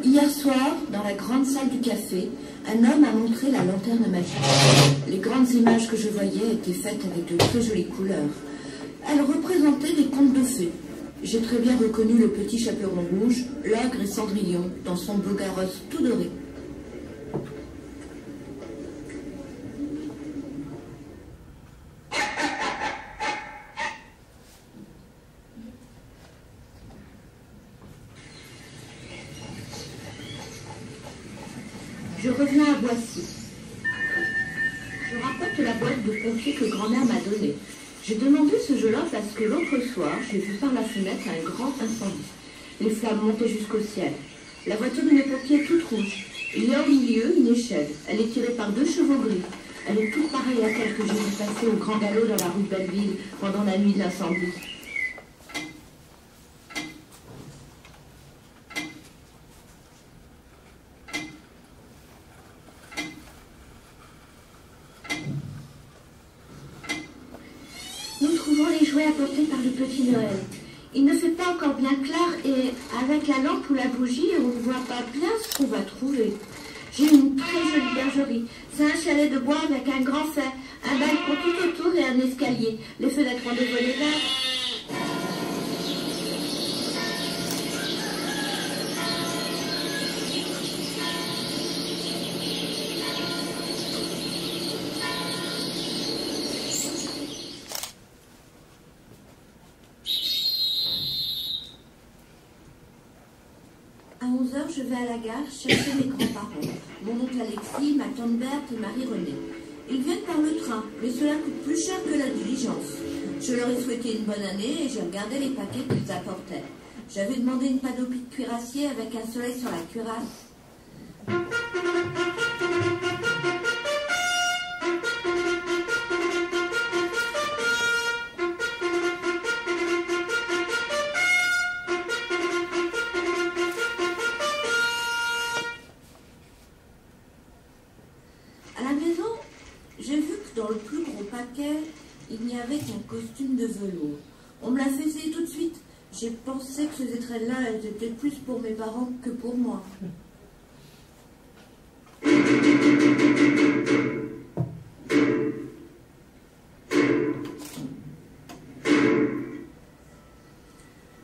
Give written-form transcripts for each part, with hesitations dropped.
Hier soir, dans la grande salle du café, un homme a montré la lanterne magique. Les grandes images que je voyais étaient faites avec de très jolies couleurs. Elles représentaient des contes de fées. J'ai très bien reconnu le petit chaperon rouge, l'ogre et Cendrillon, dans son beau carrosse tout doré. Je reviens à Boissy. Je rapporte la boîte de pompier que grand-mère m'a donnée. J'ai demandé ce jeu-là parce que l'autre soir, j'ai vu par la fenêtre un grand incendie. Les flammes montaient jusqu'au ciel. La voiture de mes pompiers est toute rouge. Il y a au milieu une échelle. Elle est tirée par 2 chevaux gris. Elle est toute pareille à celle que j'ai vue passer au grand galop dans la rue de Belleville pendant la nuit de l'incendie. Nous trouvons les jouets apportés par le petit Noël. Il ne fait pas encore bien clair et avec la lampe ou la bougie, on ne voit pas bien ce qu'on va trouver. J'ai une très jolie bergerie. C'est un chalet de bois avec un grand fait, un balcon tout autour et un escalier. Les fenêtres ont des volets verts. À 11h, je vais à la gare chercher mes grands-parents. Mon oncle Alexis, ma tante Berthe et Marie-Renée. Ils viennent par le train, mais cela coûte plus cher que la diligence. Je leur ai souhaité une bonne année et j'ai regardé les paquets qu'ils apportaient. J'avais demandé une panoplie de cuirassiers avec un soleil sur la cuirasse. À la maison, j'ai vu que dans le plus gros paquet, il n'y avait qu'un costume de velours. On me l'a fait essayer tout de suite. J'ai pensé que ces étrennes-là étaient plus pour mes parents que pour moi.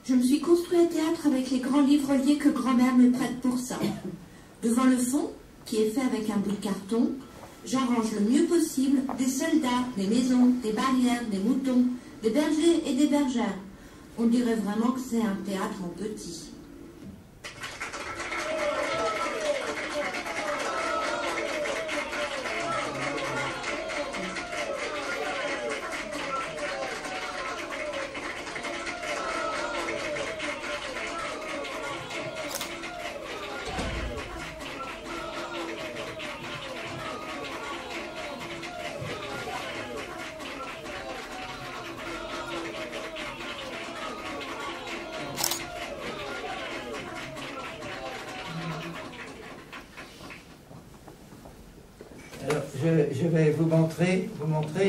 Je me suis construit un théâtre avec les grands livreliers que grand-mère me prête pour ça. Devant le fond, qui est fait avec un bout de carton, j'arrange le mieux possible des soldats, des maisons, des barrières, des moutons, des bergers et des bergères. On dirait vraiment que c'est un théâtre en petit. Alors, je vais vous montrer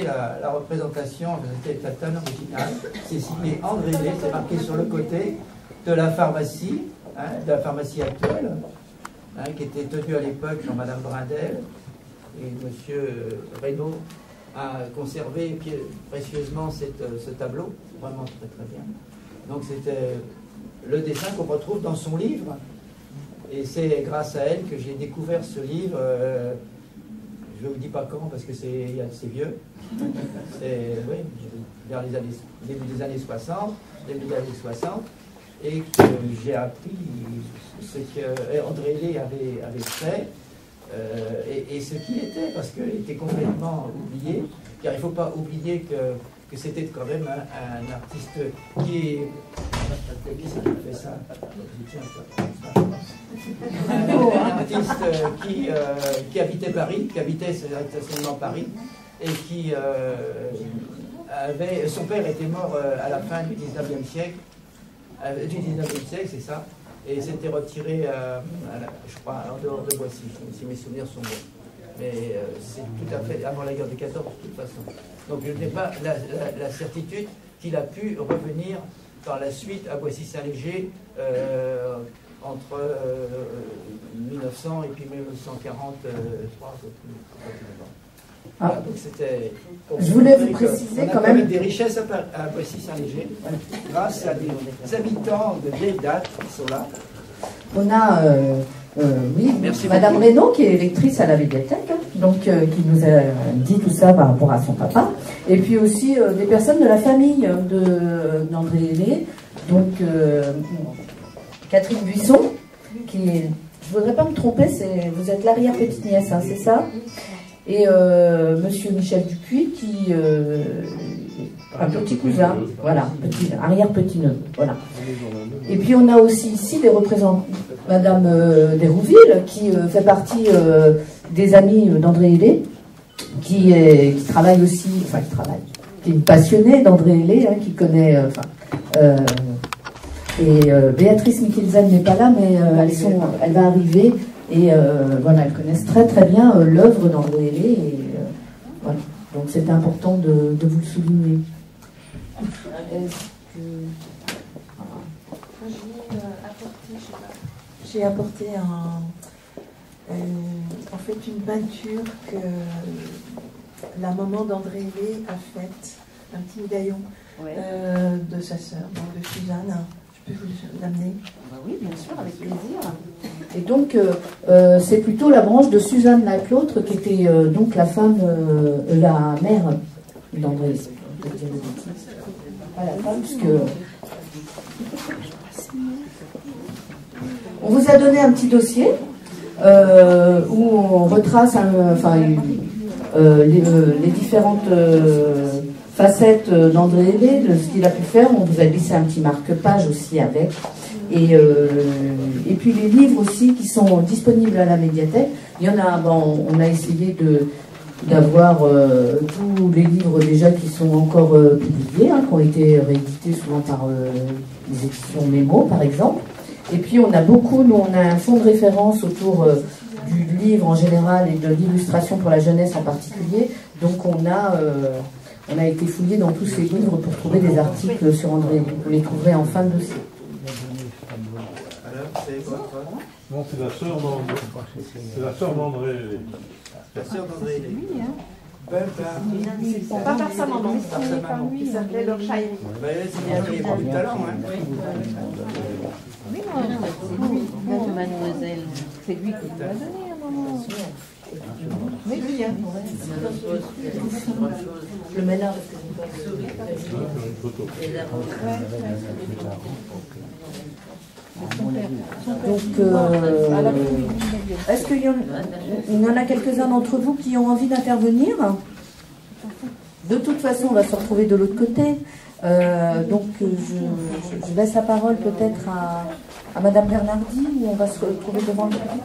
la représentation de la tonne originale. C'est signé André Lé, c'est marqué sur le côté de la pharmacie actuelle, qui était tenue à l'époque par Madame Brindel. Et Monsieur Reynaud a conservé précieusement ce tableau, vraiment très très bien. Donc c'était le dessin qu'on retrouve dans son livre. Et c'est grâce à elle que j'ai découvert ce livre. Je ne vous dis pas quand, parce que c'est vieux. C'est oui, vers les début des années 60, et que j'ai appris ce qu'André Lé avait fait, et ce qu'il était, parce qu'il était complètement oublié, car il ne faut pas oublier que c'était quand même un artiste qui ça. Un artiste qui habitait Paris, qui habitait certainement Paris, et qui avait... Son père était mort à la fin du 19e siècle. Du 19e siècle, c'est ça. Et s'était retiré, je crois, en dehors de Boissy, si mes souvenirs sont bons. Mais c'est tout à fait avant la guerre de 14, de toute façon. Donc je n'ai pas la certitude qu'il a pu revenir par la suite à Boissy-Saint-Léger entre 1900 et puis 1943. Voilà, donc c'était... Je voulais vous préciser quand même des richesses à Boissy-Saint-Léger grâce à des habitants de vieille date qui sont là. On a oui, Madame Reynaud qui est lectrice à la médiathèque, donc qui nous a dit tout ça par rapport à son papa, et puis aussi des personnes de la famille d'André Hellé, donc Catherine Buisson, qui, je ne voudrais pas me tromper, vous êtes l'arrière-petite-nièce, hein, c'est ça? Et Monsieur Michel Dupuis, qui un petit cousin, voilà, arrière-petit-neveu, voilà. Et puis on a aussi ici des représentants, Madame Desrouville, qui fait partie des amis d'André Hellé, qui travaille aussi, enfin qui est une passionnée d'André Hellé, hein, qui connaît, Béatrice Mikkelsen n'est pas là, mais elle va arriver, et voilà, elles connaissent très très bien l'œuvre d'André Hellé, et voilà. Donc c'est important de vous le souligner. J'ai apporté en fait une peinture que la maman d'André Hellé a faite, un petit médaillon de sa sœur, de Suzanne. Je peux vous l'amener? Oui, bien sûr, avec plaisir. Et donc, c'est plutôt la branche de Suzanne Laclautre qui était donc la femme, la mère d'André Hellé. Pas la femme, puisque... On vous a donné un petit dossier où on retrace les différentes facettes d'André Hellé, de ce qu'il a pu faire. On vous a glissé un petit marque-page aussi avec. Et puis les livres aussi qui sont disponibles à la médiathèque. Il y en a, on a essayé d'avoir tous les livres déjà qui sont encore publiés, hein, qui ont été réédités souvent par les éditions Mémo par exemple. Et puis on a on a un fonds de référence autour du livre en général et de l'illustration pour la jeunesse en particulier. Donc on a été fouillé dans tous ces livres pour trouver des articles sur André Hellé. Vous les trouverez en fin de dossier. Alors, c'est votre... Non, c'est la sœur d'André. C'est la sœur d'André Hellé. La sœur d'André Hellé. Oui, hein. Pas par sa maman, il s'appelait Laure Chaillerie. C'est ce qu'il a vu tout à l'heure. Oui, non, mademoiselle. C'est lui qui nous l'a donné à un moment. Oui, lui, hein. Le ménage. Donc, est-ce qu'il y en a quelques-uns d'entre vous qui ont envie d'intervenir? De toute façon, on va se retrouver de l'autre côté. Donc, je laisse la parole peut-être à Madame Bernardi, où on va se retrouver devant le public.